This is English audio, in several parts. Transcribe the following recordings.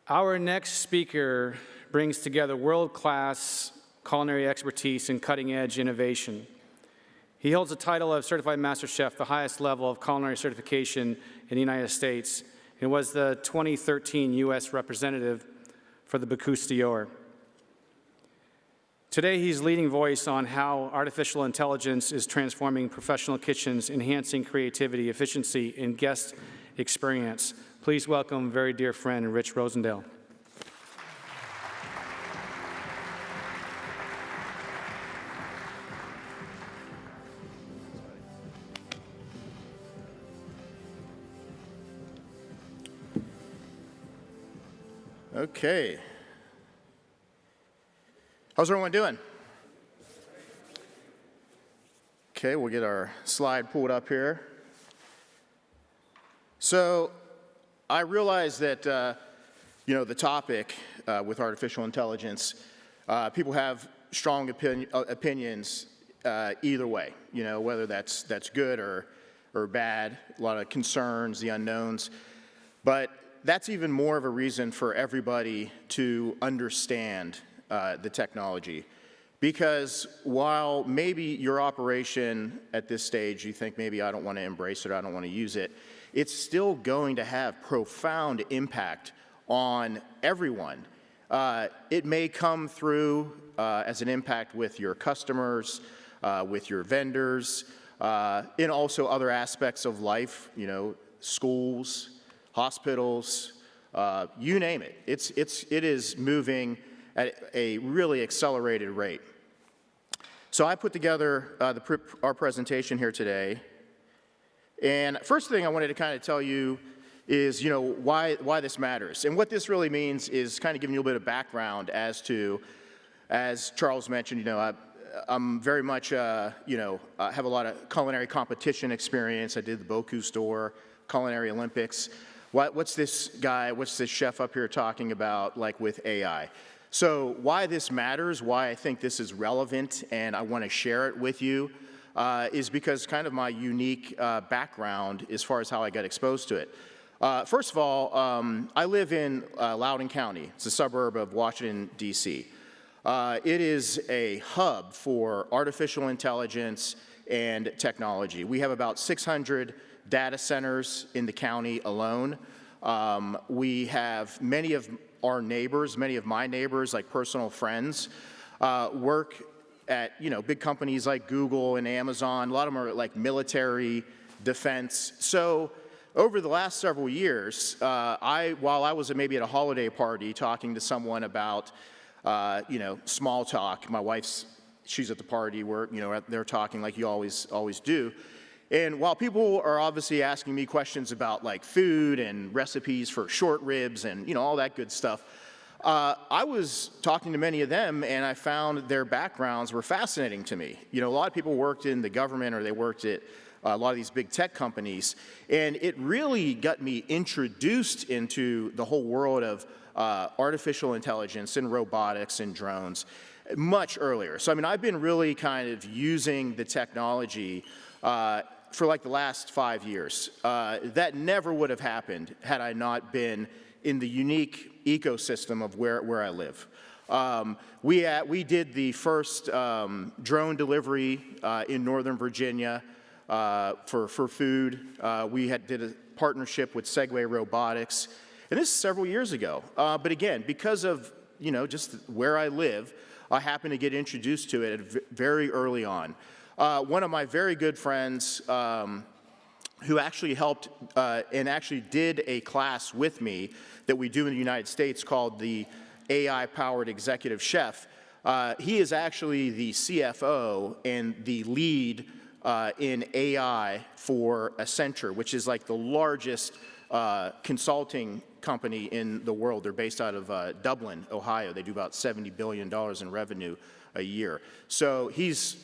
Our next speaker brings together world-class culinary expertise and cutting-edge innovation. He holds the title of Certified Master Chef, the highest level of culinary certification in the United States, and was the 2013 U.S. representative for the Bocuse d'Or. Today, he's leading voice on how artificial intelligence is transforming professional kitchens, enhancing creativity, efficiency, and guest experience. Please welcome very dear friend, Rich Rosendale. Okay. How's everyone doing? Okay, we'll get our slide pulled up here. So I realize that, the topic with artificial intelligence, people have strong opinions either way, whether that's good or bad, a lot of concerns, the unknowns. But that's even more of a reason for everybody to understand the technology. Because while maybe your operation at this stage, you think maybe I don't want to embrace it, I don't want to use it, it's still going to have profound impact on everyone. It may come through as an impact with your customers, with your vendors, and also other aspects of life, schools, hospitals, you name it. It is moving at a really accelerated rate. So I put together our presentation here today. And first thing I wanted to kind of tell you is, why this matters. And what this really means is kind of giving you a bit of background as to, as Charles mentioned, I'm very much, I have a lot of culinary competition experience. I did the Bocuse d'Or, Culinary Olympics. What's this chef up here talking about, like with AI? So why this matters, why I think this is relevant, and I want to share it with you, is because kind of my unique background as far as how I got exposed to it. First of all, I live in Loudoun County. It's a suburb of Washington, D.C. It is a hub for artificial intelligence and technology. We have about 600 data centers in the county alone. We have many of our neighbors, many of my neighbors, like personal friends, work at big companies like Google and Amazon. A lot of them are like military, defense. So over the last several years, while I was maybe at a holiday party talking to someone about small talk, my she's at the party where they're talking like you always do. And while people are obviously asking me questions about like food and recipes for short ribs and all that good stuff, I was talking to many of them and I found their backgrounds were fascinating to me. A lot of people worked in the government or they worked at a lot of these big tech companies, and it really got me introduced into the whole world of artificial intelligence and robotics and drones much earlier. So I've been really kind of using the technology for like the last 5 years. That never would have happened had I not been in the unique ecosystem of where I live. We did the first drone delivery in Northern Virginia for food. We did a partnership with Segway Robotics, and this is several years ago. But again, because of just where I live, I happened to get introduced to it very early on. One of my very good friends who actually helped and actually did a class with me that we do in the United States called the AI-Powered Executive Chef. He is actually the CFO and the lead in AI for Accenture, which is like the largest consulting company in the world. They're based out of Dublin, Ohio. They do about $70 billion in revenue a year. So he's,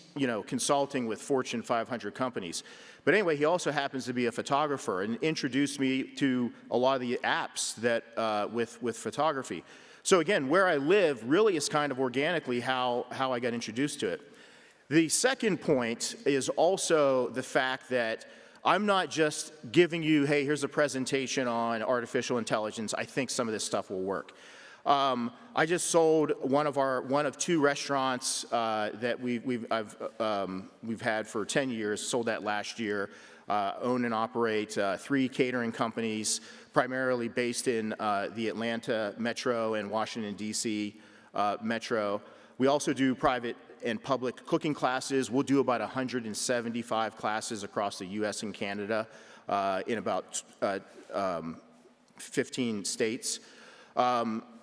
consulting with Fortune 500 companies. But anyway, he also happens to be a photographer and introduced me to a lot of the apps that with photography. So again, where I live really is kind of organically how I got introduced to it. The second point is also the fact that I'm not just giving you, hey, here's a presentation on artificial intelligence. I think some of this stuff will work. I just sold one of 2 restaurants that we've had for 10 years. Sold that last year. Own and operate 3 catering companies, primarily based in the Atlanta metro and Washington, D.C. Metro. We also do private and public cooking classes. We'll do about 175 classes across the U.S. and Canada in about 15 states.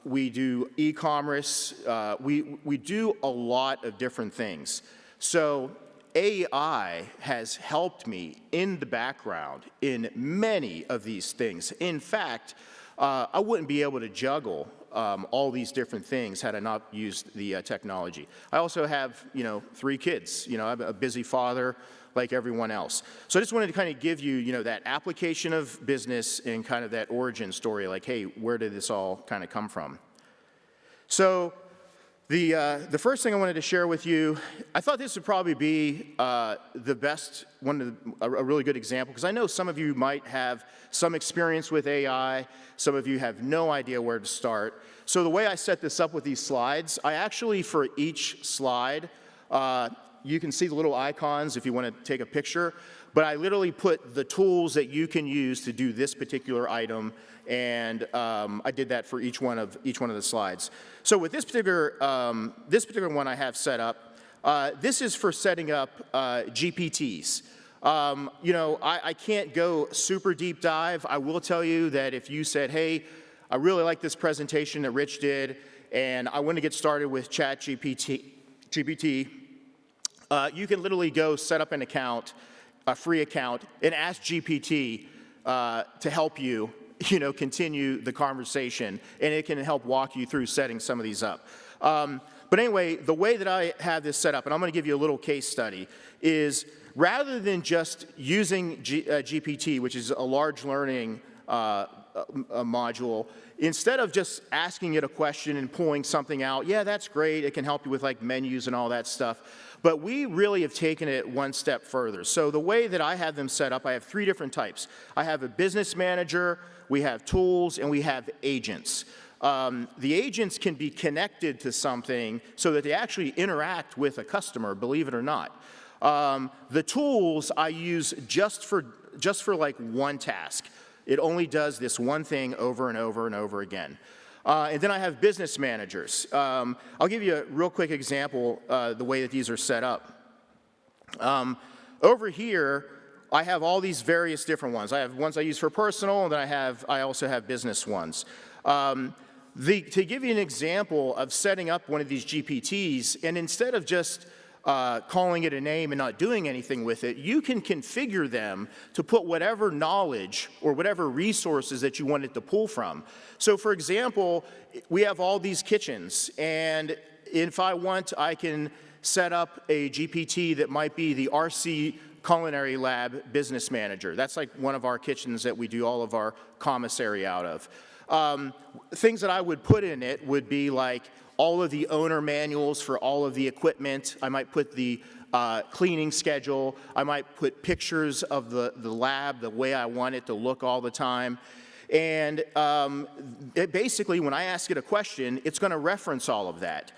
We do e-commerce. We do a lot of different things. So AI has helped me in the background in many of these things. In fact, I wouldn't be able to juggle all these different things had I not used the technology. I also have, 3 kids. I'm a busy father like everyone else. So I just wanted to kind of give you, that application of business and kind of that origin story, like, hey, where did this all kind of come from? So the first thing I wanted to share with you, I thought this would probably be the best, a really good example, because I know some of you might have some experience with AI, some of you have no idea where to start. So the way I set this up with these slides, I actually, for each slide, you can see the little icons if you want to take a picture, but I literally put the tools that you can use to do this particular item, and I did that for each one of the slides. So with this particular one I have set up, this is for setting up GPTs. I can't go super deep dive. I will tell you that if you said, hey, I really like this presentation that Rich did, and I want to get started with ChatGPT, you can literally go set up an account, a free account, and ask GPT to help you, continue the conversation, and it can help walk you through setting some of these up. But anyway, the way that I have this set up, and I'm going to give you a little case study, is rather than just using GPT, which is a large learning module, instead of just asking it a question and pulling something out, yeah, that's great, it can help you with like menus and all that stuff, but we really have taken it one step further. So the way that I have them set up, I have 3 different types. I have a business manager, we have tools, and we have agents. The agents can be connected to something so that they actually interact with a customer, believe it or not. The tools I use just for like one task. It only does this one thing over and over and over again. And then I have business managers. I'll give you a real quick example, the way that these are set up. Over here, I have all these various different ones. I have ones I use for personal, and then I also have business ones. To give you an example of setting up one of these GPTs, and instead of just calling it a name and not doing anything with it, you can configure them to put whatever knowledge or whatever resources that you want it to pull from. So for example, we have all these kitchens, and if I want, I can set up a GPT that might be the RC Culinary Lab Business Manager. That's like one of our kitchens that we do all of our commissary out of. Things that I would put in it would be like all of the owner manuals for all of the equipment. I might put the cleaning schedule. I might put pictures of the lab, the way I want it to look all the time. And basically, when I ask it a question, it's going to reference all of that.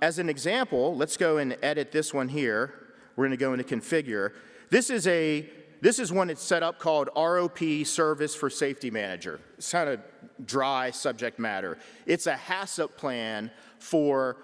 As an example, let's go and edit this one here. We're going to go into configure. This is one that's set up called ROP, Service for Safety Manager. It's kind of dry subject matter. It's a HACCP plan for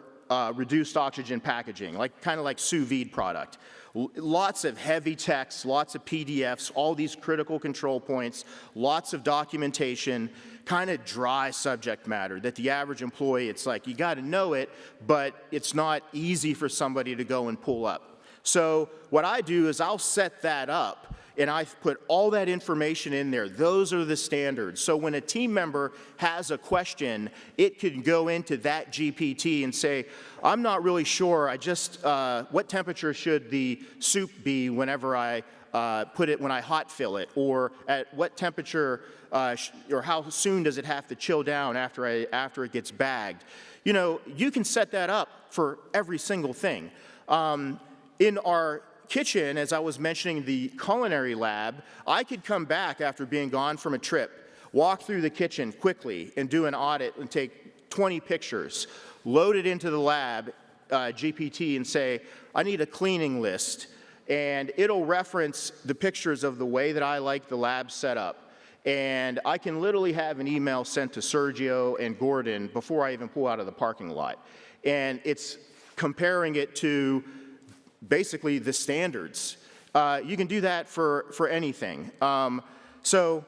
reduced oxygen packaging, kind of like sous vide product. Lots of heavy text, lots of PDFs, all these critical control points, lots of documentation, kind of dry subject matter that the average employee, it's like you got to know it, but it's not easy for somebody to go and pull up. So what I do is I'll set that up, and I put all that information in there. Those are the standards. So when a team member has a question, it can go into that GPT and say, I'm not really sure, what temperature should the soup be whenever I when I hot fill it, or at what temperature, or how soon does it have to chill down after it gets bagged? You can set that up for every single thing. In our kitchen, as I was mentioning the culinary lab, I could come back after being gone from a trip, walk through the kitchen quickly and do an audit and take 20 pictures, load it into the lab, GPT, and say, I need a cleaning list. And it'll reference the pictures of the way that I like the lab set up. And I can literally have an email sent to Sergio and Gordon before I even pull out of the parking lot. And it's comparing it to basically the standards. You can do that for anything. So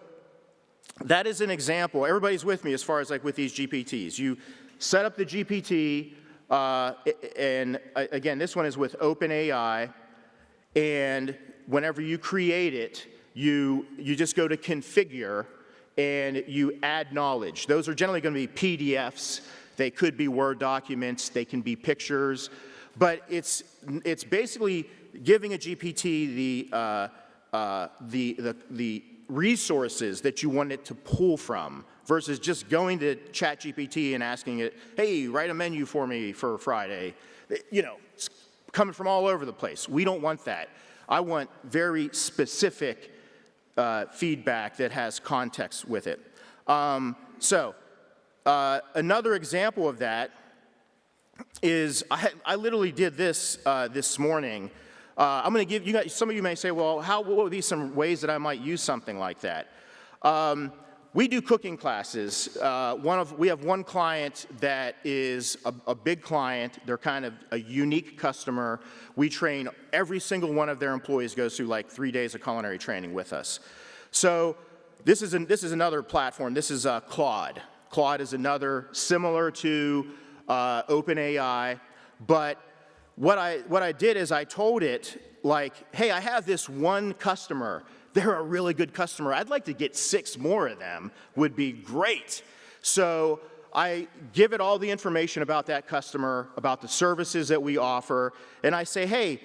that is an example. Everybody's with me as far as like with these GPTs. You set up the GPT, and again, this one is with OpenAI, and whenever you create it, you just go to configure and you add knowledge. Those are generally going to be PDFs. They could be Word documents. They can be pictures. But it's basically giving a GPT the resources that you want it to pull from versus just going to ChatGPT and asking it, hey, write a menu for me for Friday. You know, it's coming from all over the place. We don't want that. I want very specific feedback that has context with it. Another example of that is I literally did this this morning. I'm going to give you guys, some of you may say, well, what would be some ways that I might use something like that? We do cooking classes. We have one client that is a big client. They're kind of a unique customer. We train every single one of their employees goes through like 3 days of culinary training with us. So this is another platform. This is Claude. Claude is another similar to OpenAI, but what I did is I told it, like, hey, I have this one customer. They're a really good customer. I'd like to get 6 more of them. Would be great. So I give it all the information about that customer, about the services that we offer, and I say, hey,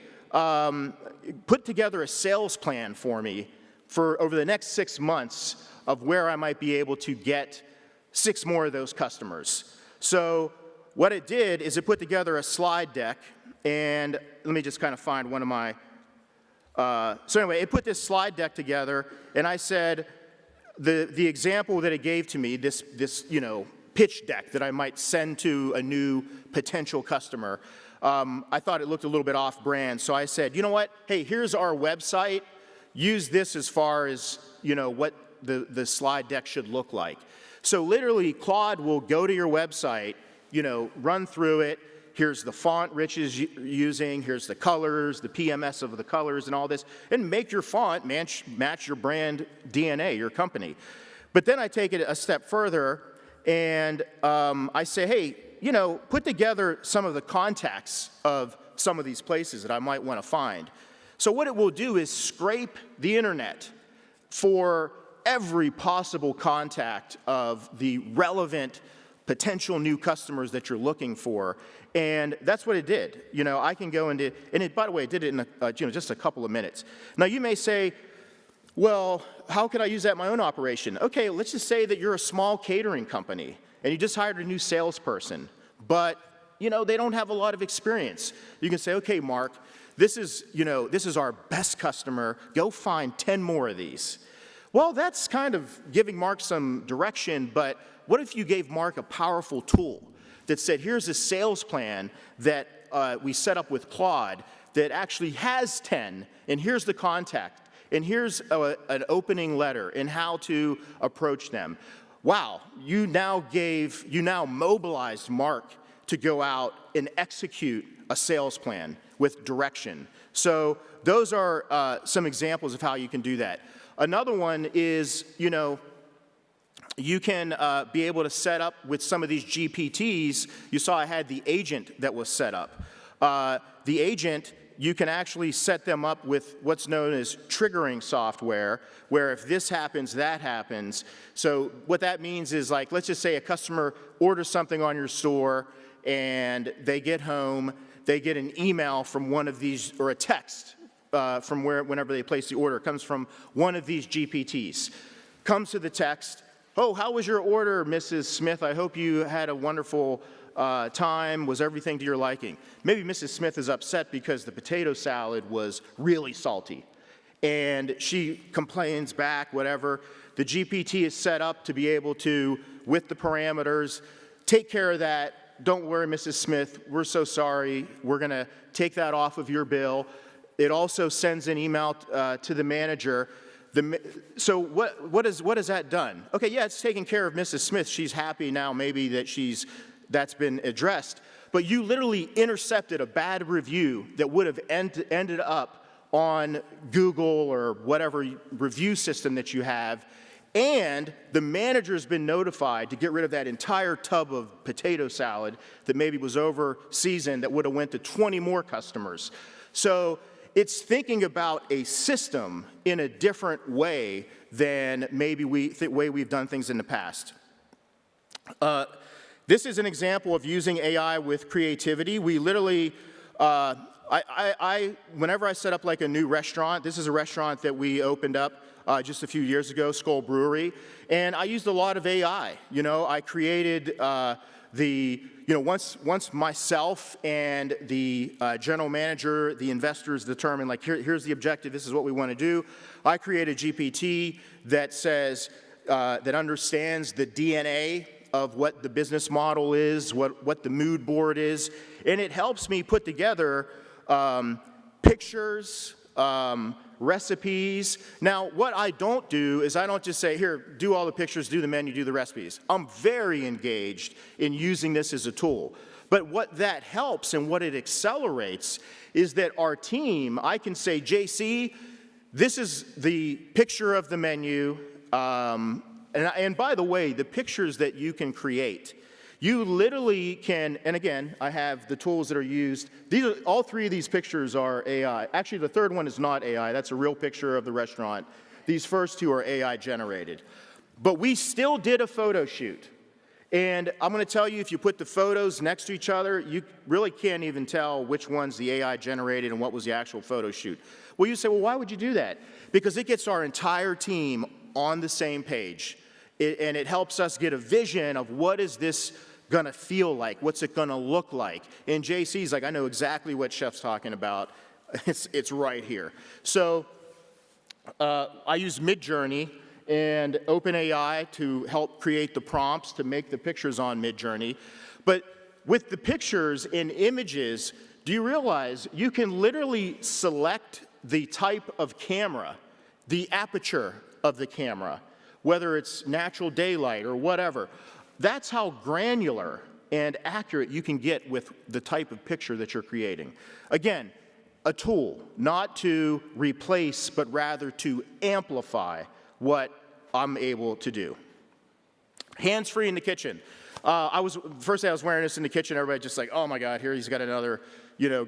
put together a sales plan for me for over the next 6 months of where I might be able to get 6 more of those customers. So what it did is it put together a slide deck, and let me just kind of find one of my, so anyway, it put this slide deck together, and I said, the example that it gave to me, this pitch deck that I might send to a new potential customer, I thought it looked a little bit off-brand, so I said, you know what, hey, here's our website, use this as far as, what the slide deck should look like. So literally, Claude will go to your website, run through it. Here's the font Rich is using. Here's the colors, the PMS of the colors and all this, and make your font match your brand DNA, your company. But then I take it a step further, and I say, hey, put together some of the contacts of some of these places that I might want to find. So what it will do is scrape the internet for every possible contact of the relevant potential new customers that you're looking for, and that's what it did. I can go into, and it, by the way, it did it in just a couple of minutes. Now you may say, well, how can I use that in my own operation? Okay, let's just say that you're a small catering company and you just hired a new salesperson, but they don't have a lot of experience. You can say, okay, Mark, this is our best customer. Go find 10 more of these. Well, that's kind of giving Mark some direction, but what if you gave Mark a powerful tool that said, here's a sales plan that we set up with Claude that actually has 10, and here's the contact, and here's an opening letter, and how to approach them. Wow, you now mobilized Mark to go out and execute a sales plan with direction. So those are some examples of how you can do that. Another one is, you can be able to set up with some of these GPTs. You saw I had the agent that was set up. The agent, you can actually set them up with what's known as triggering software, where if this happens, that happens. So what that means is, like, let's just say a customer orders something on your store, and they get home, they get an email from one of these, or a text from whenever they place the order. It comes from one of these GPTs. Comes to the text, oh, how was your order, Mrs. Smith? I hope you had a wonderful time? Was everything to your liking? Maybe Mrs. Smith is upset because the potato salad was really salty. And she complains back, whatever. The GPT is set up to be able to, with the parameters, take care of that. Don't worry, Mrs. Smith, we're so sorry. We're going to take that off of your bill. It also sends an email to the manager. So what has that done? Okay, yeah, it's taking care of Mrs. Smith. She's happy now maybe that that's been addressed. But you literally intercepted a bad review that would have ended up on Google or whatever review system that you have, and the manager's been notified to get rid of that entire tub of potato salad that maybe was over seasoned that would have went to 20 more customers. So it's thinking about a system in a different way than maybe the way we've done things in the past. This is an example of using AI with creativity. We literally, whenever I set up like a new restaurant, this is a restaurant that we opened up just a few years ago, Skull Brewery, and I used a lot of AI. You know, I created once myself and the general manager, the investors determined, like, here's the objective, this is what we want to do. I created GPT that says, that understands the DNA of what the business model is, what the mood board is, and it helps me put together pictures, recipes. Now, what I don't do is I don't just say, here, do all the pictures, do the menu, do the recipes. I'm very engaged in using this as a tool. But what that helps and what it accelerates is that our team, I can say, JC, this is the picture of the menu. And by the way, the pictures that you can create, you literally can, and again, I have the tools that are used. All three of these pictures are AI. Actually, the third one is not AI. That's a real picture of the restaurant. These first two are AI generated. But we still did a photo shoot. And I'm going to tell you, if you put the photos next to each other, you really can't even tell which one's the AI generated and what was the actual photo shoot. Well, you say, well, why would you do that? Because it gets our entire team on the same page. And it helps us get a vision of what is this going to feel like, what's it going to look like. And JC's like, I know exactly what Chef's talking about. It's right here. So I use Midjourney and OpenAI to help create the prompts to make the pictures on Midjourney. But with the pictures and images, do you realize you can literally select the type of camera, the aperture of the camera, whether it's natural daylight or whatever. That's how granular and accurate you can get with the type of picture that you're creating. Again, a tool, not to replace, but rather to amplify what I'm able to do. Hands-free in the kitchen. First day I was wearing this in the kitchen, everybody just like, oh my God, here he's got another,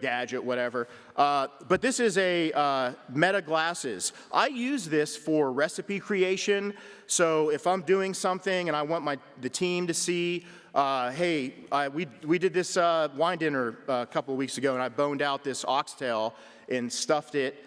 gadget, whatever. But this is a Meta glasses. I use this for recipe creation. So if I'm doing something and I want the team to see, hey, we did this wine dinner a couple of weeks ago, and I boned out this oxtail and stuffed it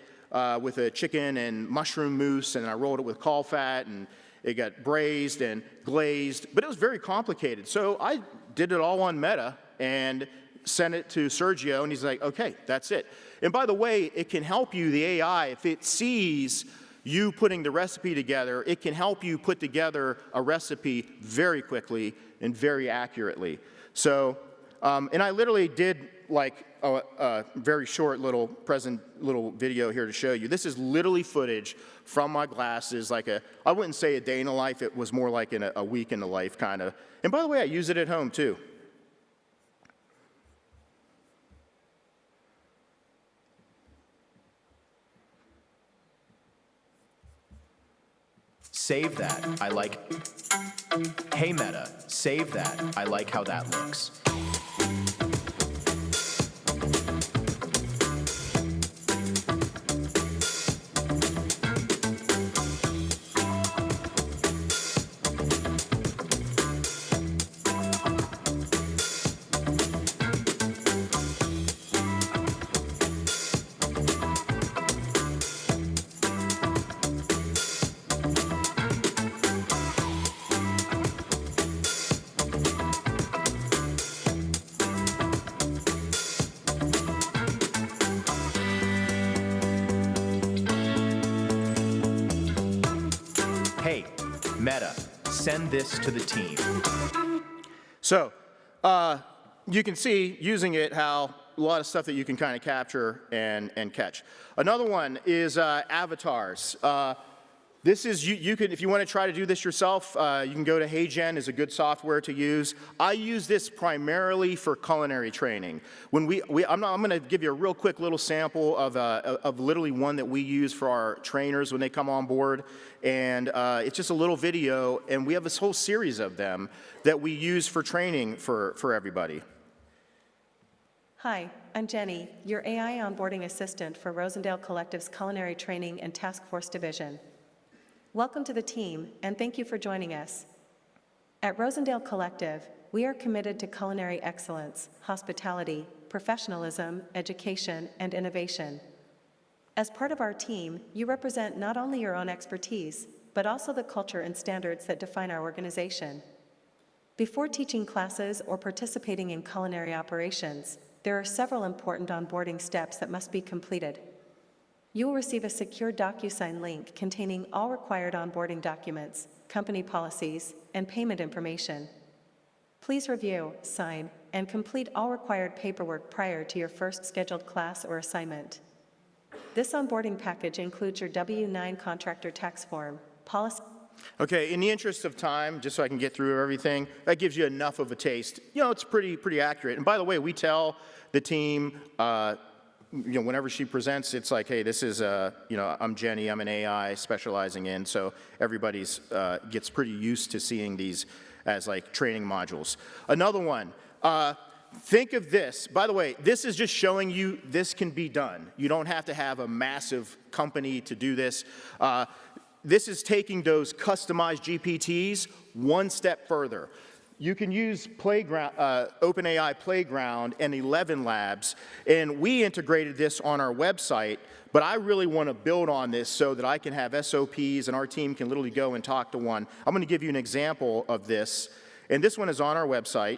with a chicken and mushroom mousse, and I rolled it with caul fat, and it got braised and glazed, but it was very complicated. So I did it all on Meta and sent it to Sergio, and he's like, okay, that's it. And by the way, it can help you, the AI, if it sees you putting the recipe together, it can help you put together a recipe very quickly and very accurately. And I literally did like a very short little video here to show you. This is literally footage from my glasses, I wouldn't say a day in the life, it was more like in a week in the life kind of. And by the way, I use it at home too. Save that, I like. Hey Meta, save that, I like how that looks. send this to the team. So you can see, using it, how a lot of stuff that you can kind of capture and catch. Another one is avatars. This is, you can, if you want to try to do this yourself, you can go to HeyGen, is a good software to use. I use this primarily for culinary training. When I'm going to give you a real quick little sample of literally one that we use for our trainers when they come on board. And it's just a little video, and we have this whole series of them that we use for training for everybody. Hi, I'm Jenny, your AI onboarding assistant for Rosendale Collective's Culinary Training and Task Force Division. Welcome to the team, and thank you for joining us. At Rosendale Collective, we are committed to culinary excellence, hospitality, professionalism, education, and innovation. As part of our team, you represent not only your own expertise, but also the culture and standards that define our organization. Before teaching classes or participating in culinary operations, there are several important onboarding steps that must be completed. You will receive a secure DocuSign link containing all required onboarding documents, company policies, and payment information. Please review, sign, and complete all required paperwork prior to your first scheduled class or assignment. This onboarding package includes your W-9 contractor tax form, policy. Okay, in the interest of time, just so I can get through everything, that gives you enough of a taste. You know, it's pretty accurate. And by the way, we tell the team, you know, whenever she presents, it's like, hey, this is, you know, I'm Jenny, I'm an AI specializing in, so everybody's gets pretty used to seeing these as like training modules. Another one, think of this. By the way, this is just showing you this can be done. You don't have to have a massive company to do this. This is taking those customized GPTs one step further. You can use Playground, OpenAI Playground and 11 Labs, and we integrated this on our website, but I really want to build on this so that I can have SOPs and our team can literally go and talk to one. I'm going to give you an example of this, and this one is on our website.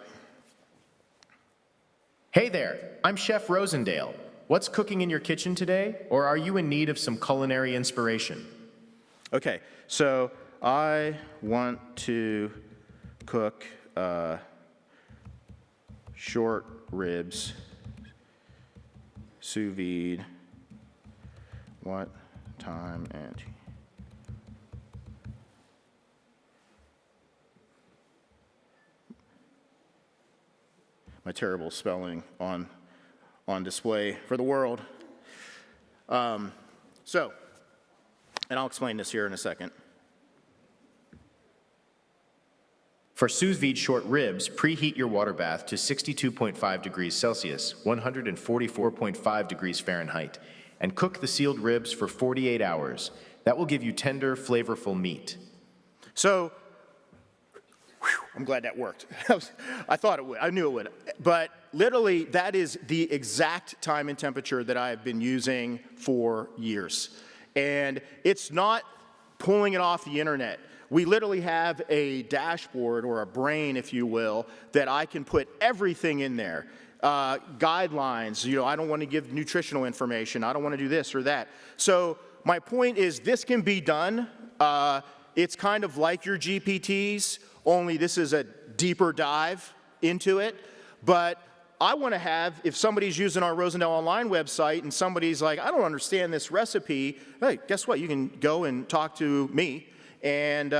Hey there, I'm Chef Rosendale. What's cooking in your kitchen today, or are you in need of some culinary inspiration? Okay, so I want to cook short ribs, sous vide. What time and my terrible spelling on display for the world. And I'll explain this here in a second. For sous vide short ribs, preheat your water bath to 62.5 degrees Celsius, 144.5 degrees Fahrenheit, and cook the sealed ribs for 48 hours. That will give you tender, flavorful meat. So, I'm glad that worked. I thought it would. I knew it would. But literally, that is the exact time and temperature that I have been using for years. And it's not pulling it off the internet. We literally have a dashboard, or a brain, if you will, that I can put everything in there. Guidelines, you know, I don't want to give nutritional information. I don't want to do this or that. So my point is, this can be done. It's kind of like your GPTs, only this is a deeper dive into it. But I want to have, if somebody's using our Rosendale Online website and somebody's like, I don't understand this recipe, hey, guess what? You can go and talk to me and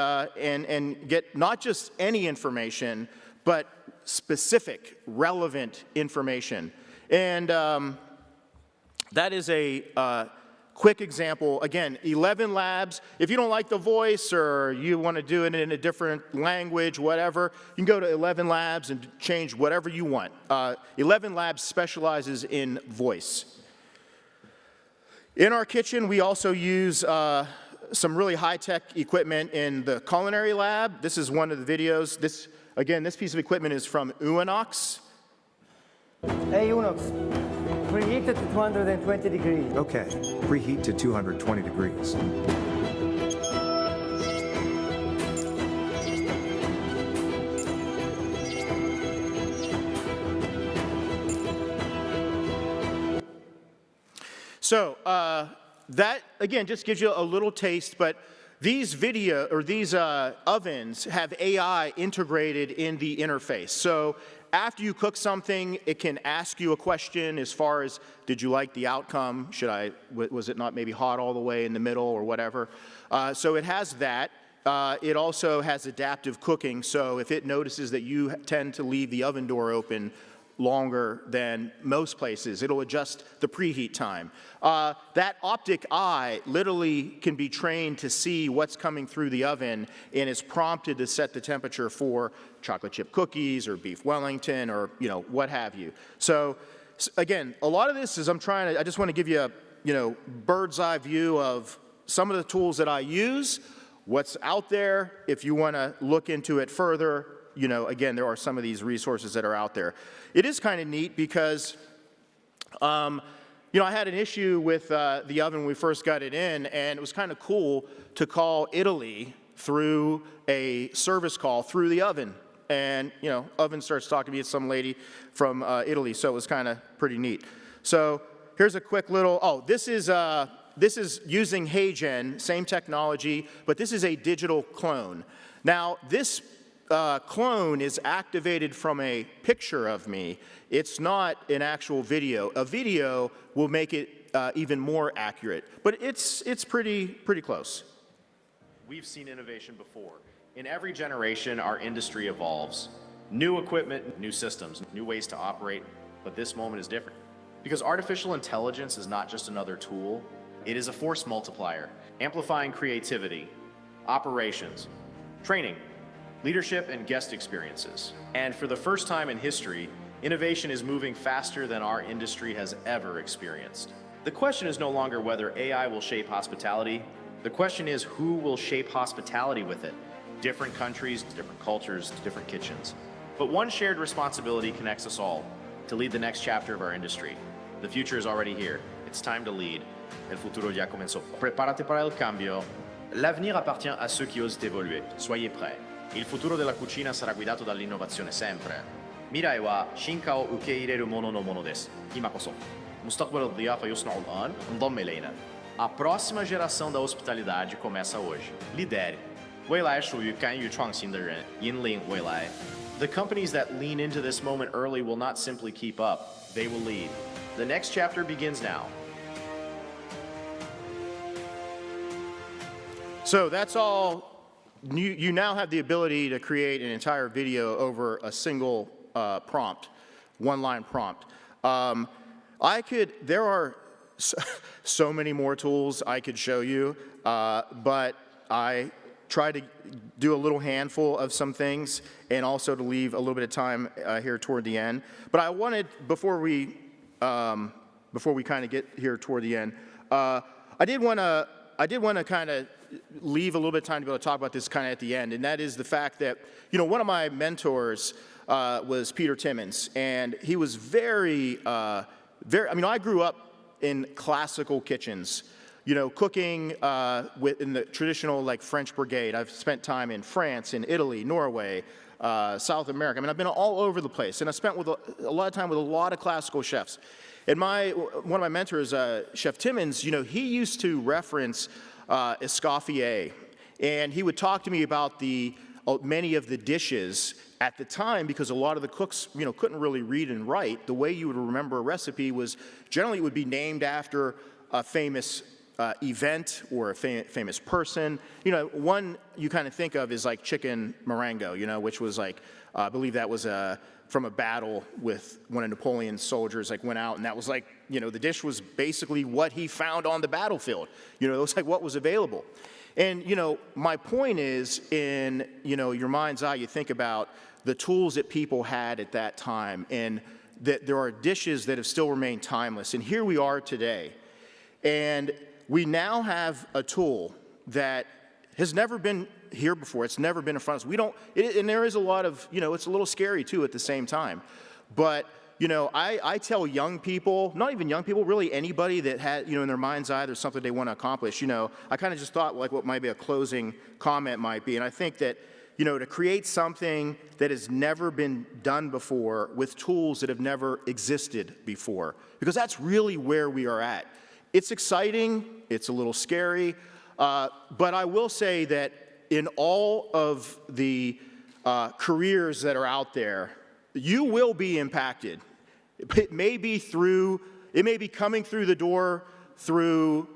get not just any information, but specific, relevant information. And that is a quick example. Again, 11 Labs. If you don't like the voice, or you want to do it in a different language, whatever, you can go to 11 Labs and change whatever you want. 11 Labs specializes in voice. In our kitchen, we also use some really high-tech equipment in the culinary lab. This is one of the videos. This piece of equipment is from Unox. Hey, Unox, preheat it to 220 degrees. Okay, preheat to 220 degrees. So that, again, just gives you a little taste, but These ovens have AI integrated in the interface. So after you cook something, it can ask you a question as far as, did you like the outcome? Was it not maybe hot all the way in the middle or whatever? So it has that. It also has adaptive cooking, so if it notices that you tend to leave the oven door open longer than most places, it'll adjust the preheat time. That optic eye literally can be trained to see what's coming through the oven and is prompted to set the temperature for chocolate chip cookies or beef Wellington or what have you. So again, a lot of this is I just want to give you a bird's eye view of some of the tools that I use, what's out there. If you want to look into it further, again, there are some of these resources that are out there. It is kind of neat because, I had an issue with the oven when we first got it in, and it was kind of cool to call Italy through a service call through the oven. And, oven starts talking to me, it's some lady from Italy, so it was kind of pretty neat. So here's a quick little, this is using HeyGen, same technology, but this is a digital clone. Now, this clone is activated from a picture of me. It's not an actual video. A video will make it even more accurate, but it's pretty close. We've seen innovation before. In every generation, our industry evolves. New equipment, new systems, new ways to operate, but this moment is different. Because artificial intelligence is not just another tool, it is a force multiplier, amplifying creativity, operations, training, leadership, and guest experiences. And for the first time in history, innovation is moving faster than our industry has ever experienced. The question is no longer whether AI will shape hospitality. The question is who will shape hospitality with it. Different countries, different cultures, different kitchens. But one shared responsibility connects us all, to lead the next chapter of our industry. The future is already here. It's time to lead. El futuro ya comenzó. Prepárate para el cambio. L'avenir appartient à ceux qui osent évoluer. Soyez prêts. Il futuro della cucina sarà guidato dall'innovazione sempre. Mirai wa shinka o ukeireru mono no mono desu. Ima koso. Mustaqbal al-diyafa yusna'u al-an, انضم إلينا. A próxima geração da hospitalidade começa hoje. Lidere. 未来属于敢于创新的人，引领未来. The companies that lean into this moment early will not simply keep up, they will lead. The next chapter begins now. So that's all. You now have the ability to create an entire video over a single prompt, one-line prompt. There are so many more tools I could show you, but I try to do a little handful of some things and also to leave a little bit of time here toward the end. But I wanted, before we kind of get here toward the end, I did want to kind of leave a little bit of time to be able to talk about this kind of at the end, and that is the fact that, one of my mentors was Peter Timmons, and he was I grew up in classical kitchens, cooking in the traditional French brigade. I've spent time in France, in Italy, Norway, South America. I've been all over the place, and I spent a lot of time with a lot of classical chefs. And one of my mentors, Chef Timmons, he used to reference Escoffier, and he would talk to me about many of the dishes at the time, because a lot of the cooks, couldn't really read and write. The way you would remember a recipe was generally it would be named after a famous event or a famous person. One you kind of think of is chicken marengo, which was I believe that was from a battle with one of Napoleon's soldiers, went out, and that was the dish was basically what he found on the battlefield. It was what was available. And, my point is, in, your mind's eye, you think about the tools that people had at that time, and that there are dishes that have still remained timeless. And here we are today. And we now have a tool that has never been here before. It's never been in front of us. And there is a lot of, it's a little scary too at the same time. But, I tell young people, not even young people, really anybody that had, in their mind's eye, there's something they want to accomplish. I kind of just thought what might be a closing comment might be. And I think that, to create something that has never been done before with tools that have never existed before, because that's really where we are at. It's exciting, it's a little scary, But I will say that in all of the careers that are out there, you will be impacted. It may be coming through the door through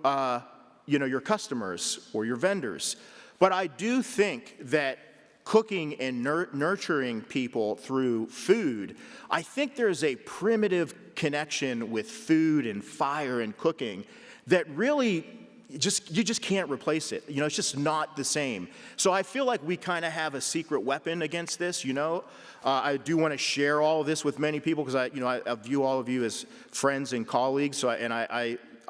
your customers or your vendors. But I do think that cooking and nurturing people through food, I think there's a primitive connection with food and fire and cooking that really you just can't replace it. It's just not the same. So I feel like we kind of have a secret weapon against this, I do want to share all of this with many people because I view all of you as friends and colleagues. So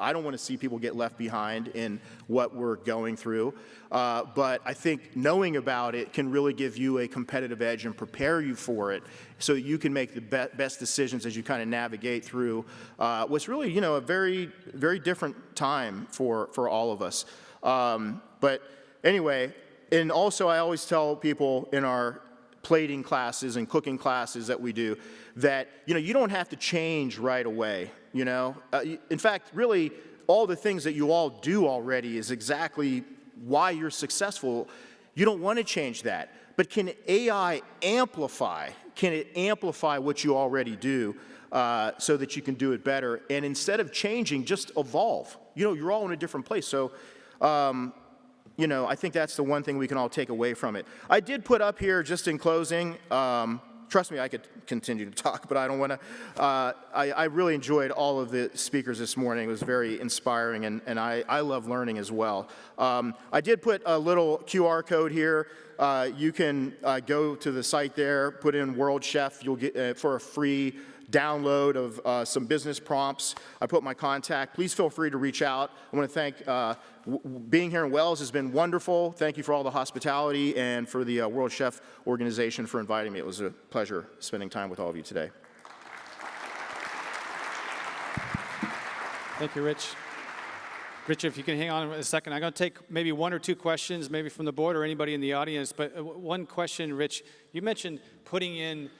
I don't want to see people get left behind in what we're going through. But I think knowing about it can really give you a competitive edge and prepare you for it so that you can make the best decisions as you kind of navigate through what's really, a very, very different time for all of us. But anyway, and also I always tell people in our plating classes and cooking classes that we do that, you don't have to change right away, In fact, really, all the things that you all do already is exactly why you're successful. You don't want to change that. But can AI amplify? Can it amplify what you already do so that you can do it better? And instead of changing, just evolve. You're all in a different place. So, I think that's the one thing we can all take away from it. I did put up here, just in closing, trust me, I could continue to talk, but I don't want to. I really enjoyed all of the speakers this morning. It was very inspiring, and I love learning as well. I did put a little QR code here. You can go to the site there, put in World Chef. You'll get for a free download of some business prompts. I put my contact. Please feel free to reach out. I want to thank being here in Wells has been wonderful. Thank you for all the hospitality and for the World Chef organization for inviting me. It was a pleasure spending time with all of you today. Thank you, Rich. Richard, if you can hang on a second, I'm going to take maybe one or two questions, maybe from the board or anybody in the audience. But one question, Rich, you mentioned putting in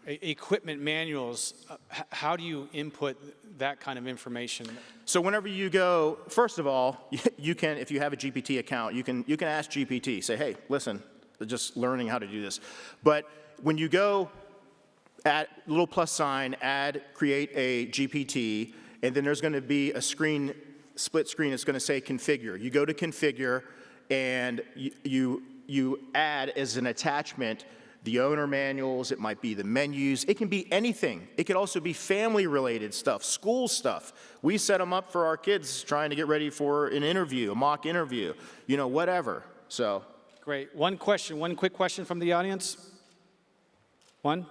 equipment manuals. How do you input that kind of information? So whenever you go, first of all, you can, if you have a GPT account, you can ask GPT, say, hey, listen, just learning how to do this. But when you go at little plus sign, create a GPT, and then there's going to be a split screen that's going to say configure. You go to configure, and you add as an attachment the owner manuals, it might be the menus, it can be anything. It could also be family-related stuff, school stuff. We set them up for our kids trying to get ready for an interview, a mock interview, whatever. So. Great. One quick question from the audience. One?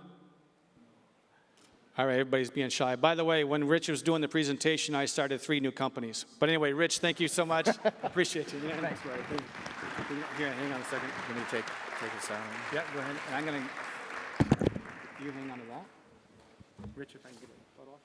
All right, everybody's being shy. By the way, when Rich was doing the presentation, I started 3 new companies. But anyway, Rich, thank you so much. Appreciate you. Thanks, Ray. Here, hang on a second. Let me take this out. Yeah, go ahead. And I'm going to, you hang on to that. Rich, if I can get a photo off.